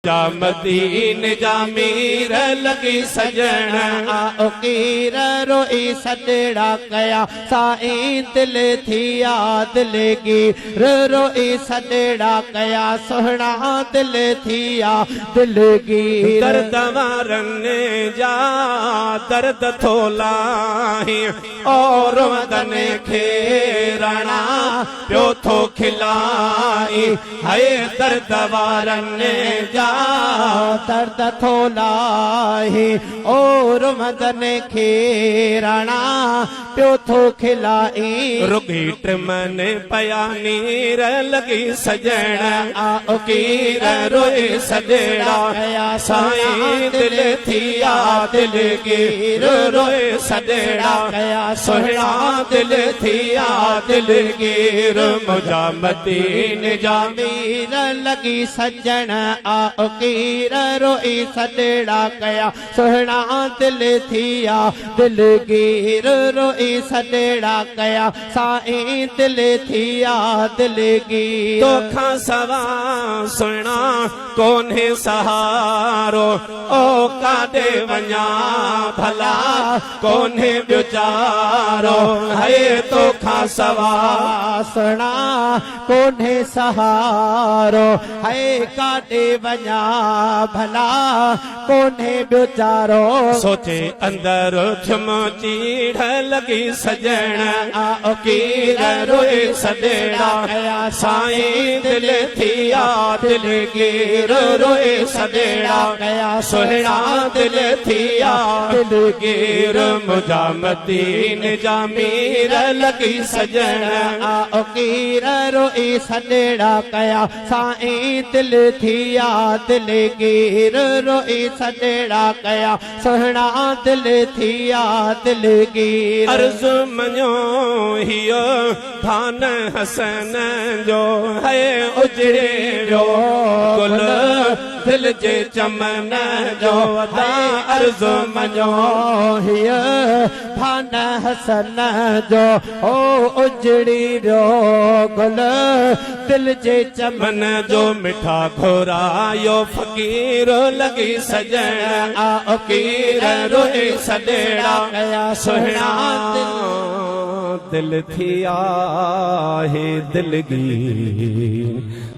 जामदीन जामीर लगी सजन कीर रोई सजड़ा कया साईं दिल थिया दिल गिर रोई सजड़ा कया सोहना दिल थिया दिल गिर दर्द वारन जा दर्द थोलाई और वदन खेरणा प्यो थो खिलाई है दर्द वारन जा दर्द थोलाई और मदन खेरणा प्यो थो खिलाई रुगी ट्रमन पया नीर लगी सजण कीर रोए सजड़ा गया साईं दिल थिया दिल गिर रोए सजड़ा गया सोहना दिल थिया दिल गिर मुजामदीन जामीर लगी सजन कीर रोई सजड़ा गया सोहना दिल थिया दिल गिर रोई सजड़ा गया साईं दिल थिया दिल गिर तोखा सवा सुना कोन्हे सहारो ओ काडे वञा भला कोन्हे बेचारो है तोखा सवा सुना कोन्हे सहारो है काडे वञा भला कोन्हे बेचारो सोचे अंदर थम चीढ़ लगी सजण कीर रोए सजड़ा गया साईं दिल थिया दिल गिर रोए सजड़ा गया सोहना दिल थिया दिल गिर मुजामदीन जामीर लगी सजण कीर रोए सजड़ा गया साईं दिल थिया दिल गिर रोए सजड़ा गया सोहना दिल थिया दिल गिर अर्ज मञो हियो थान हसन जो है उजड़े जो गुल दिल जे चमन जो अर्ज मञो हियो थान हसन जो ओ उजड़ी जो गुल दिल जे चमन मन जो मिठा घोरायो फकीर लगी सजण कीर रोए सजड़ा गया सोहना दिल थिया है दिल गी